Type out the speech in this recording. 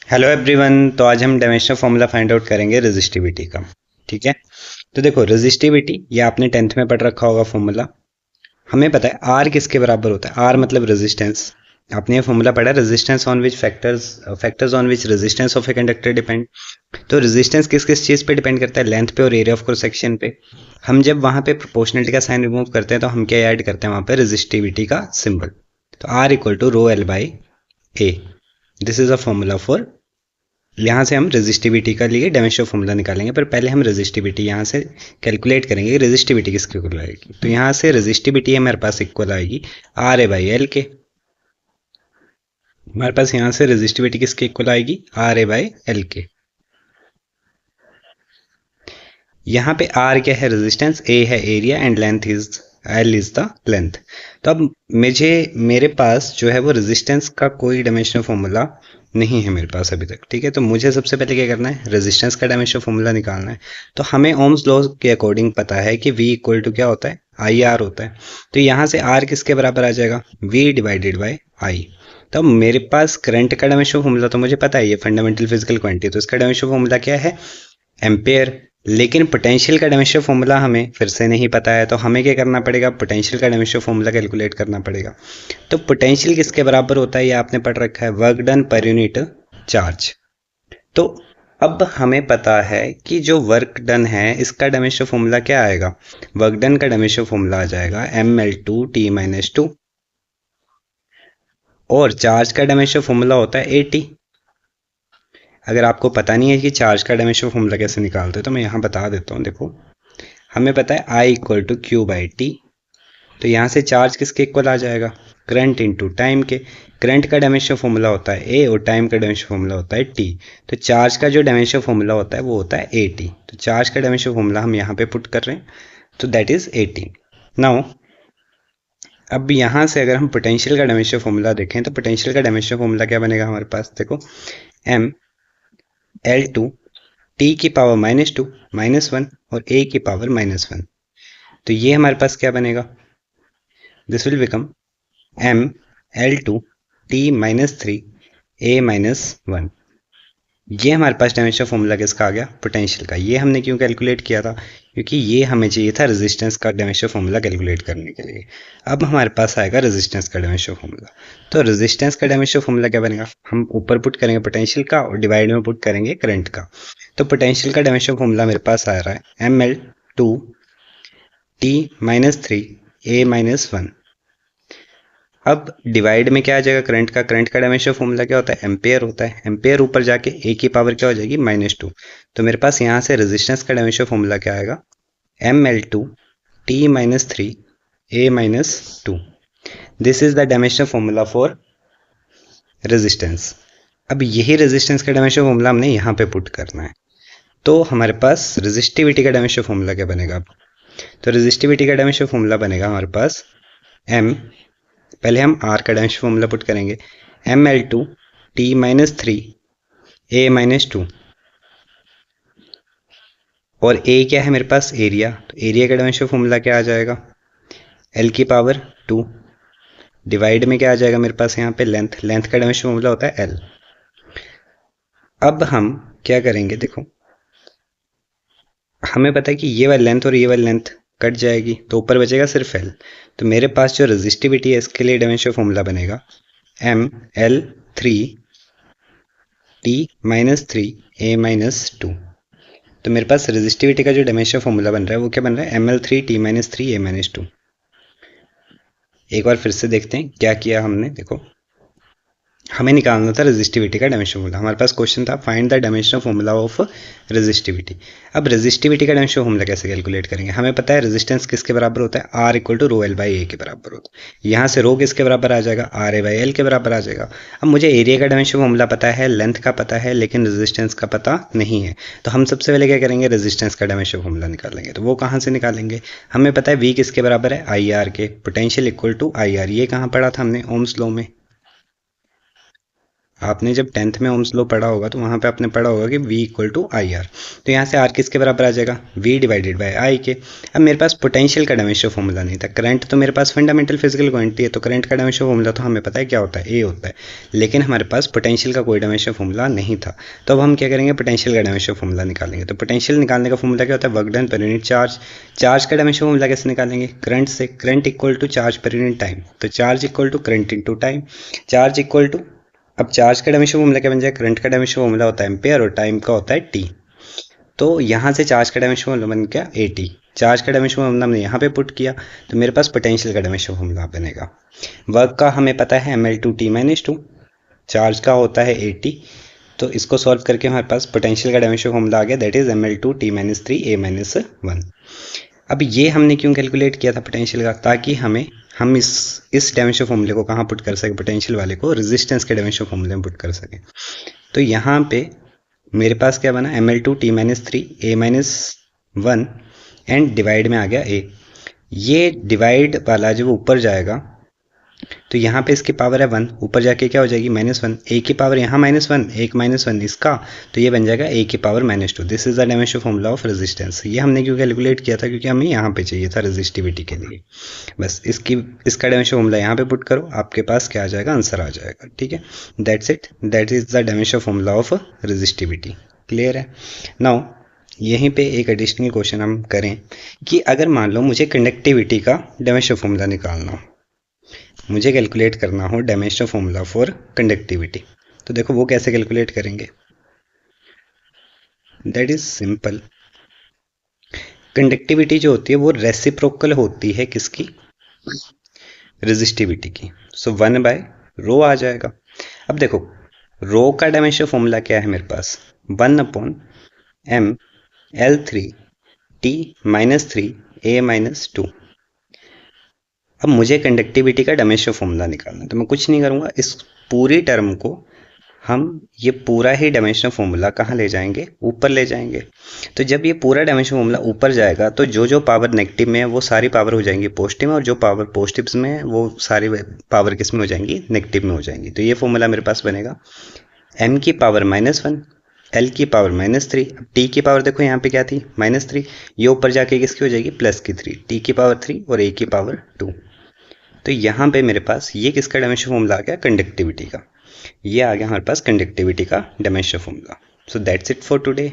Hello everyone. तो आज हम डायमेंशनल फॉर्मूला फाइंड आउट करेंगे रेजिस्टिविटी का। ठीक है। तो देखो रेजिस्टिविटी ये आपने 10th में पढ़ रखा होगा फॉर्मूला। हमें पता है आर किसके बराबर होता है। आर मतलब रेजिस्टेंस। आपने ये फॉर्मूला पढ़ा है, resistance on which factors factors on which resistance of a conductor depend. तो रेजिस्टेंस किस किस चीज़ पे डिपेंड करता है? लेंथ पे और एरिया ऑफ क्रॉस सेक्शन पे। हम जब वहां पे प्रोपोर्शनलिटी का साइन रिमूव करते हैं तो हम क्या ऐड करते हैं वहां पे? रेजिस्टिविटी का सिंबल। तो R equal to rho L by A. This is a formula for. यहाँ से हम रेजिस्टिविटी का लिए डायमेंशनल फॉर्मूला निकालेंगे, पर पहले हम रेजिस्टिविटी यहाँ से कैलकुलेट करेंगे। रेजिस्टिविटी किसके इक्वल आएगी? तो यहाँ से रेजिस्टिविटी हमारे पास इक्वल आएगी आर ए बाई एल के। हमारे पास यहाँ से रेजिस्टिविटी किसके इक्वल आएगी? आर ए बाई एल के। यहाँ पे आर क्या है? रेजिस्टेंस, ए है area and length is L is the length. तो अब मेरे पास जो है वो रेजिस्टेंस का कोई डायमेंशनल फॉर्मूला नहीं है मेरे पास अभी तक। ठीक है। तो मुझे सबसे पहले क्या करना है? रेजिस्टेंस का डायमेंशनल फॉर्मूला निकालना है। तो हमें ओम्स लॉ के अकॉर्डिंग पता है कि V इक्वल टू क्या होता है? आई आर होता है। तो यहाँ से R किसके बराबर आ जाएगा? V divided by I. तो अब मेरे पास करंट का डायमेंशनल फॉर्मूला तो मुझे पता है, ये फंडामेंटल फिजिकल क्वांटिटी, तो इसका डायमेंशनल फॉर्मूला क्या है? एम्पेयर। लेकिन पोटेंशियल का डायमेंशनल फॉर्मूला हमें फिर से नहीं पता है, तो हमें क्या करना पड़ेगा? पोटेंशियल का डायमेंशनल फॉर्मूला कैलकुलेट करना पड़ेगा। तो पोटेंशियल किसके बराबर होता है? ये आपने पढ़ रखा है, work done per unit charge. तो अब हमें पता है कि जो वर्क डन है इसका डायमेंशनल फॉर्मूला क्या आएगा? वर्क डन का डायमेंशनल फॉर्मूला आ जाएगा ml2t-2। और चार्ज का डायमेंशनल फॉर्मूला होता है at। अगर आपको पता नहीं है कि चार्ज का डायमेंशनल फॉर्मूला कैसे निकालते हैं तो मैं यहाँ बता देता हूँ। देखो हमें पता है I equal to Q by T. तो यहाँ से चार्ज किसके इक्वल आ जाएगा? करंट इनटू टाइम के। करंट का डायमेंशनल फॉर्मूला होता है ए और टाइम का डायमेंशनल फॉर्मूला होता है टी। तो चार्ज का जो डायमेंशनल फॉर्मूला होता है वो होता है ए टी। तो चार्ज का डायमेंशनल फॉर्मूला हम यहाँ पे पुट कर रहे हैं, तो दैट इज 18। नाउ अब यहाँ से अगर हम पोटेंशियल का डायमेंशनल फॉर्मूला देखें तो पोटेंशियल का डायमेंशनल फॉर्मूला क्या बनेगा हमारे पास? देखो एम एल टू टी की पावर -2 -1 और ए की पावर -1। तो ये हमारे पास क्या बनेगा? This will become M L two T -3 A -1। ये हमारे पास डायमेंशनल फॉर्मूला किसका आ गया? पोटेंशियल का। ये हमने क्यों कैलकुलेट किया था? क्योंकि ये हमें चाहिए था रेजिस्टेंस का डायमेंशनल फॉर्मूला कैलकुलेट करने के लिए। अब हमारे पास आएगा रेजिस्टेंस का डायमेंशनल फॉर्मूला। तो रेजिस्टेंस का डायमेंशनल फॉर्मूला क्या बनेगा? हम ऊपर पुट करेंगे पोटेंशियल का और डिवाइड में पुट करेंगे करंट का। तो पोटेंशियल का डायमेंशनल फॉर्मूला मेरे पास आ रहा है ml2t-3 a-1। अब डिवाइड में क्या आ जाएगा? करंट का। करंट का डायमेंशनल फॉर्मूला क्या होता है? एम्पेयर होता है। एम्पेयर ऊपर जाके ए की पावर क्या हो जाएगी? -2। तो मेरे पास यहाँ से रेजिस्टेंस का डायमेंशनल फॉर्मूला क्या आएगा? ml2t-3 a-2। This is the dimensional formula for resistance. अब यही रेजिस्टेंस का डायमेंशनल फॉर्मूला हमने यहाँ पे पुट करना है। तो हमारे पास रेजिस्टिविटी का डायमेंशनल फॉर्मूला क्या बनेगा? तो रेजिस्टिविटी का डायमेंशनल फॉर्मूला बनेगा हमारे पास एम, पहले हम आर का डायमेंशनल फॉर्मूला पुट करेंगे, ml2t-3 a-2। और ए क्या है मेरे पास? एरिया। तो एरिया का डायमेंशनल फॉर्मूला क्या आ जाएगा? एल की पावर 2 डिवाइड में क्या आ जाएगा मेरे पास यहाँ पे? लेंथ। लेंथ का डायमेंशनल फॉर्मूला होता है एल। अब हम क्या करेंगे? देखो हमें पता है कि ये वाली लेंथ और ये वाली लेंथ कट जाएगी तो ऊपर बचेगा सिर्फ एल। तो मेरे पास जो रेजिस्टिविटी है इसके लिए डायमेंशनल फॉर्मूला बनेगा ml3t-3 a-2। तो मेरे पास रेजिस्टिविटी का जो डायमेंशनल फॉर्मूला बन रहा है वो क्या बन रहा है? ml3t-3 a-2। एक बार फिर से देखते हैं क्या किया हमने। देखो हमें निकालना था रेजिस्टिविटी का डायमेंशनल फॉर्मूला। हमारे पास क्वेश्चन था find the dimensional formula of resistivity. अब रेजिस्टिविटी का डायमेंशनल फॉर्मूला कैसे कैलकुलेट करेंगे? हमें पता है रेजिस्टेंस किसके बराबर होता है? R equal to rho L by A के बराबर होता है। यहाँ से रो किसके बराबर आ जाएगा? आर ए बाई एल के बराबर आ जाएगा। अब मुझे एरिया का डायमेंशनल फॉर्मूला पता है, लेंथ का पता है, लेकिन रेजिस्टेंस का पता नहीं है। तो हम सबसे पहले क्या करेंगे? रेजिस्टेंस का डायमेंशनल फॉर्मूला निकालेंगे। तो वो कहाँ से निकालेंगे? हमें पता है वी किसके बराबर है? आई आर के। Potential equal to I R. ये कहाँ पढ़ा था हमने? ओम्स लॉ में। आपने जब 10th में ओम्स लॉ पढ़ा होगा तो वहाँ पे आपने पढ़ा होगा कि V equal to I R. तो यहाँ से R किसके बराबर आ जाएगा, V डिवाइडेड बाई I के। अब मेरे पास पोटेंशियल का डायमेंशन फॉर्मूला नहीं था, करंट तो मेरे पास फंडामेंटल फिजिकल क्वांटिटी है, तो करंट का डायमेंशन फॉर्मूला तो हमें पता है क्या होता है, A होता है। लेकिन हमारे पास पोटेंशियल का कोई डायमेंशन फॉर्मूला नहीं था, तो अब हम क्या करेंगे, पोटेंशियल का डायमेंशन फॉर्मूला निकालेंगे। तो पोटेंशियल निकालने का फॉर्मूला क्या होता है, work done per unit charge. Charge का डायमेंशन फॉर्मूला कैसे निकालेंगे, करंट से, current equal to charge per unit time, तो charge equal to current into time, charge equal to, अब चार्ज का डायमेंशन फॉर्मूला क्या बन जाए, करंट का डायमेंशन फॉर्मूला होता है एम्पेयर और टाइम का होता है टी। तो यहाँ से चार्ज का डायमेंशन फॉर्मूला बन गया ए टी, चार्ज का डायमेंशन फॉर्मूला हमने यहाँ पे पुट किया, तो मेरे पास पोटेंशियल का डायमेंशन फॉर्मूला बनेगा। वर्क का हमें पता है M L two T minus two, charge का होता है ए टी, तो इसको सॉल्व करके हमारे पास पोटेंशियल का डायमेंशन फॉर्मूला आ गया, that is M L two T minus three A minus one. अब ये हमने क्यों कैलकुलेट किया था पोटेंशियल का, ताकि हम इस डायमेंशन फॉर्मूले को कहाँ पुट कर सके, पोटेंशियल वाले को रेजिस्टेंस के डायमेंशन फॉर्मूले में पुट कर सके। तो यहाँ पे मेरे पास क्या बना, M L two T minus three A minus one and divide में आ गया ए। ये डिवाइड वाला जब ऊपर जाएगा तो यहाँ पे इसकी पावर है वन, ऊपर जाके क्या हो जाएगी माइनस वन, ए की पावर यहाँ माइनस वन, एक माइनस वन इसका, तो ये बन जाएगा ए की power minus two. This is the dimension formula of resistance. ये हमने क्यों कैलकुलेट किया था, क्योंकि हमें यहाँ पे चाहिए था रेजिस्टिविटी के लिए। बस इसका डायमेंशन फॉर्मूला यहाँ पे पुट करो, आपके पास क्या आ जाएगा, आंसर आ जाएगा। ठीक है, that's it, that is the dimension formula of resistivity. Clear है। नाउ यहीं पे एक एडिशनल क्वेश्चन हम करें कि अगर मान लो मुझे कंडक्टिविटी का डायमेंशन फॉर्मूला निकालना हो, मुझे कैलकुलेट करना हो डायमेंशन फॉर्मूला फॉर कंडक्टिविटी, तो देखो वो कैसे कैलकुलेट करेंगे, दैट इज सिंपल। कंडक्टिविटी जो होती है वो रेसिप्रोकल होती है किसकी, रेजिस्टिविटी की। सो वन बाय रो आ जाएगा। अब देखो रो का डायमेंशन फॉर्मूला क्या है मेरे पास, one upon M L three T minus three A minus two. अब मुझे कंडक्टिविटी का डायमेंशन फॉर्मूला निकालना है, तो मैं कुछ नहीं करूँगा, इस पूरी टर्म को हम ये पूरा ही डायमेंशन फॉर्मूला कहाँ ले जाएंगे, ऊपर ले जाएंगे। तो जब ये पूरा डायमेंशन फॉर्मूला ऊपर जाएगा तो जो जो पावर नेगेटिव में है वो सारी पावर हो जाएंगी पॉजिटिव में, और जो पावर पॉजिटिव में है वो सारी पावर किस में हो जाएंगी, नेगेटिव में हो जाएंगी। तो ये फॉर्मूला मेरे पास बनेगा m की पावर माइनस वन, l की पावर माइनस थ्री, t की पावर देखो यहाँ पे क्या थी माइनस थ्री, ये ऊपर जाके किसकी हो जाएगी प्लस की थ्री, t की पावर थ्री और a की पावर टू। तो यहाँ पे मेरे पास ये किसका डायमेंशन फॉर्मूला आ गया, कंडक्टिविटी का। ये आ गया हमारे पास कंडक्टिविटी का dimension formula. So that's it for today.